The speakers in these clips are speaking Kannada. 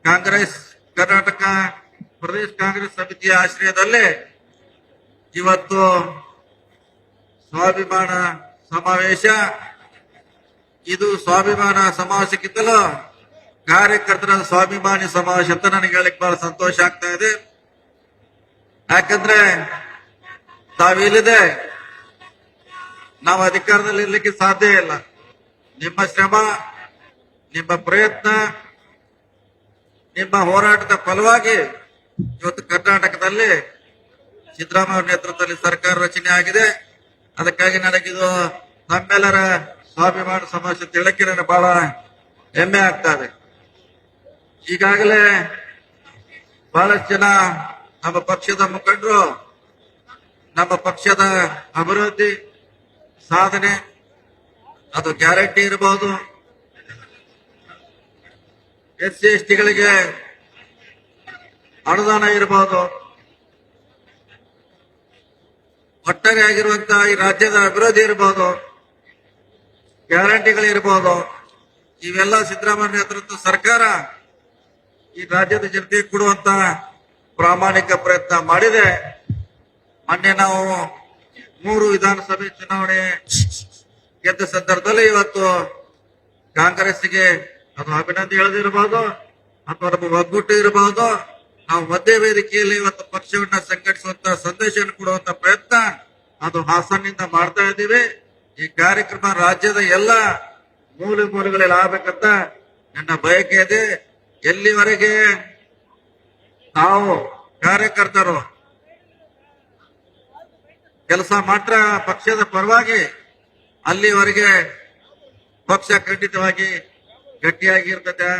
ಕಾಂಗ್ರೆಸ್ ಕರ್ನಾಟಕ ಪ್ರದೇಶ ಕಾಂಗ್ರೆಸ್ ಸಮಿತಿಯ ಆಶ್ರಯದಲ್ಲಿ ಇವತ್ತು ಸ್ವಾಭಿಮಾನ ಸಮಾವೇಶ. ಇದು ಸ್ವಾಭಿಮಾನ ಸಮಾವೇಶಕ್ಕಿಂತಲೂ ಕಾರ್ಯಕರ್ತರ ಸ್ವಾಭಿಮಾನಿ ಸಮಾವೇಶ ಅಂತ ನನಗೆ ಹೇಳಿಕ್ ಬಹಳ ಸಂತೋಷ ಆಗ್ತಾ ಇದೆ. ಯಾಕಂದ್ರೆ ತಾವಿಲ್ಲದೆ ನಾವು ಅಧಿಕಾರದಲ್ಲಿ ಇರ್ಲಿಕ್ಕೆ ಸಾಧ್ಯ ಇಲ್ಲ. ನಿಮ್ಮ ಶ್ರಮ, ನಿಮ್ಮ ಪ್ರಯತ್ನ, ನಿಮ್ಮ ಹೋರಾಟದ ಫಲವಾಗಿ ಇವತ್ತು ಕರ್ನಾಟಕದಲ್ಲಿ ಸಿದ್ದರಾಮಯ್ಯ ನೇತೃತ್ವದಲ್ಲಿ ಸರ್ಕಾರ ರಚನೆ ಆಗಿದೆ. ಅದಕ್ಕಾಗಿ ನನಗಿದು ನಮ್ಮೆಲ್ಲರ ಸ್ವಾಭಿಮಾನ ಸಮಾವೇಶ ಹೇಳಕ್ಕೆ ನನಗೆ ಬಹಳ ಹೆಮ್ಮೆ ಆಗ್ತಾ ಇದೆ. ಈಗಾಗಲೇ ಬಹಳಷ್ಟು ಜನ ನಮ್ಮ ಪಕ್ಷದ ಮುಖಂಡರು ನಮ್ಮ ಪಕ್ಷದ ಅಭಿವೃದ್ಧಿ ಸಾಧನೆ, ಅದು ಗ್ಯಾರಂಟಿ ಇರಬಹುದು, SC STಗಳಿಗೆ ಅನುದಾನ ಇರಬಹುದು, ಒಟ್ಟಾರೆ ಆಗಿರುವಂತಹ ಈ ರಾಜ್ಯದ ಅಭಿವೃದ್ಧಿ ಇರಬಹುದು, ಗ್ಯಾರಂಟಿಗಳಿರಬಹುದು, ಇವೆಲ್ಲ ಸಿದ್ದರಾಮಯ್ಯ ನೇತೃತ್ವ ಸರ್ಕಾರ ಈ ರಾಜ್ಯದ ಜನತೆಗೆ ಕೊಡುವಂತ ಪ್ರಾಮಾಣಿಕ ಪ್ರಯತ್ನ ಮಾಡಿದೆ. ಮೊನ್ನೆ ನಾವು 3 ವಿಧಾನಸಭೆ ಚುನಾವಣೆ ಗೆದ್ದ ಸಂದರ್ಭದಲ್ಲಿ ಇವತ್ತು ಕಾಂಗ್ರೆಸ್ಗೆ ಅದು ಅಭಿನಂದನೆ ಹೇಳದಿರಬಹುದು ಅಥವಾ ನಮ್ಮ ಒಗ್ಗೂಟ ಇರಬಹುದು, ನಾವು ಮಧ್ಯ ವೇದಿಕೆಯಲ್ಲಿ ಇವತ್ತು ಪಕ್ಷವನ್ನ ಸಂಘಟಿಸುವಂತ ಸಂದೇಶವನ್ನು ಕೊಡುವಂತ ಪ್ರಯತ್ನ ಅದು ಹಾಸನ್ನಿಂದ ಮಾಡ್ತಾ ಇದ್ದೀವಿ. ಈ ಕಾರ್ಯಕ್ರಮ ರಾಜ್ಯದ ಎಲ್ಲ ಮೂಲೆಗಳಲ್ಲಿ ಆಗ್ಬೇಕಂತ ನನ್ನ ಬಯಕೆ ಇದೆ. ಎಲ್ಲಿವರೆಗೆ ನಾವು ಕಾರ್ಯಕರ್ತರು ಕೆಲಸ ಮಾತ್ರ ಪಕ್ಷದ ಪರವಾಗಿ, ಅಲ್ಲಿವರೆಗೆ ಪಕ್ಷ ಖಂಡಿತವಾಗಿ ಗಟ್ಟಿಯಾಗಿರ್ತದೆ.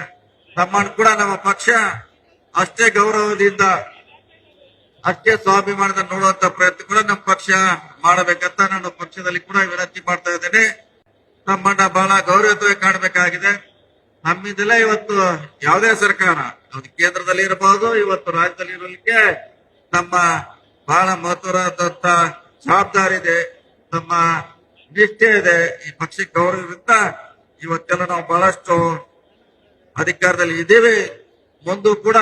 ತಮ್ಮನ್ನು ಕೂಡ ನಮ್ಮ ಪಕ್ಷ ಅಷ್ಟೇ ಗೌರವದಿಂದ, ಅಷ್ಟೇ ಸ್ವಾಭಿಮಾನದ ನೋಡುವಂತ ಪ್ರಯತ್ನ ಕೂಡ ನಮ್ಮ ಪಕ್ಷ ಮಾಡಬೇಕಂತ ನಾನು ಪಕ್ಷದಲ್ಲಿ ಕೂಡ ವಿನಂತಿ ಮಾಡ್ತಾ ಇದ್ದೇನೆ. ನಮ್ಮನ್ನ ಬಹಳ ಗೌರವಯುತವಾಗಿ ಕಾಣಬೇಕಾಗಿದೆ. ನಮ್ಮಿಂದಲೇ ಇವತ್ತು ಯಾವುದೇ ಸರ್ಕಾರ, ಅದು ಕೇಂದ್ರದಲ್ಲಿ ಇರಬಹುದು, ಇವತ್ತು ರಾಜ್ಯದಲ್ಲಿ ಇರಲಿಕ್ಕೆ ನಮ್ಮ ಬಹಳ ಮಹತ್ವವಾದಂತ ಜವಾಬ್ದಾರಿ ಇದೆ, ನಮ್ಮ ನಿಷ್ಠೆ ಇದೆ. ಈ ಪಕ್ಷಕ್ಕೆ ಗೌರವದಿಂದ ಇವತ್ತೆಲ್ಲ ನಾವು ಬಹಳಷ್ಟು ಅಧಿಕಾರದಲ್ಲಿ ಇದ್ದೀವಿ. ಮುಂದೂ ಕೂಡ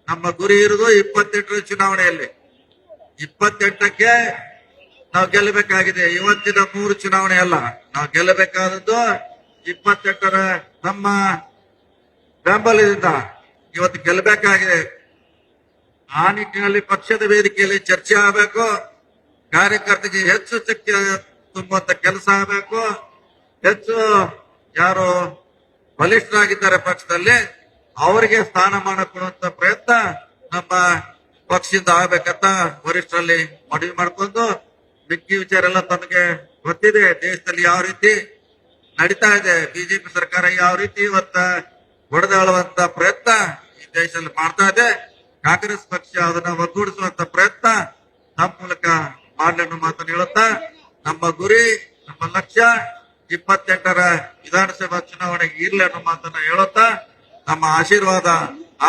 ನಮ್ಮ ಗುರಿ ಇರುವುದು 28ರ ಚುನಾವಣೆಯಲ್ಲಿ 28ಕ್ಕೆ ನಾವು ಗೆಲ್ಲಬೇಕಾಗಿದೆ. ಇವತ್ತಿನ 3 ಚುನಾವಣೆ ಅಲ್ಲ, ನಾವು ಗೆಲ್ಲಬೇಕಾದದ್ದು 28ರ ನಮ್ಮ ಬೆಂಬಲದಿಂದ ಇವತ್ತು ಗೆಲ್ಲಬೇಕಾಗಿದೆ. ಆ ನಿಟ್ಟಿನಲ್ಲಿ ಪಕ್ಷದ ವೇದಿಕೆಯಲ್ಲಿ ಚರ್ಚೆ ಆಗಬೇಕು. ಕಾರ್ಯಕರ್ತರಿಗೆ ಹೆಚ್ಚು ಶಕ್ತಿ ತುಂಬುವಂತ ಕೆಲಸ ಆಗಬೇಕು. ಹೆಚ್ಚು ಯಾರು ಬಲಿಷ್ಠರಾಗಿದ್ದಾರೆ ಪಕ್ಷದಲ್ಲಿ ಅವರಿಗೆ ಸ್ಥಾನಮಾನ ಕೊಡುವಂತ ಪ್ರಯತ್ನ ನಮ್ಮ ಪಕ್ಷದಿಂದ ಆಗ್ಬೇಕಂತ ವರಿಷ್ಠರಲ್ಲಿ ಮನವಿ ಮಾಡ್ಕೊಂಡು, ಮಿಕ್ಕಿ ವಿಚಾರ ಎಲ್ಲ ತಮಗೆ ಗೊತ್ತಿದೆ. ದೇಶದಲ್ಲಿ ಯಾವ ರೀತಿ ನಡೀತಾ ಇದೆ, ಬಿಜೆಪಿ ಸರ್ಕಾರ ಯಾವ ರೀತಿ ಇವತ್ತ ಹೊಡೆದಾಳುವಂತ ಪ್ರಯತ್ನ ಈ ದೇಶದಲ್ಲಿ ಮಾಡ್ತಾ ಇದೆ. ಕಾಂಗ್ರೆಸ್ ಪಕ್ಷ ಅದನ್ನ ಒಗ್ಗೂಡಿಸುವಂತ ಪ್ರಯತ್ನ ನಮ್ಮ ಮೂಲಕ ಮಾಡಲಿ ಅನ್ನೋ ಮಾತನ್ನು ಹೇಳುತ್ತಾ, ನಮ್ಮ ಗುರಿ, ನಮ್ಮ ಲಕ್ಷ್ಯ 28ರ ವಿಧಾನಸಭಾ ಚುನಾವಣೆಗೆ ಇರ್ಲಿ ಅನ್ನೋ ಮಾತನ್ನ ಹೇಳುತ್ತಾ, ನಮ್ಮ ಆಶೀರ್ವಾದ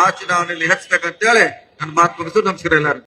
ಆ ಚುನಾವಣೆಯಲ್ಲಿ ಹೆಚ್ಚಬೇಕಂತೇಳಿ ನನ್ನ ಮಾತು ಮುಗಿಸು. ನಮಸ್ಕಾರ ಎಲ್ಲರಿಗೂ.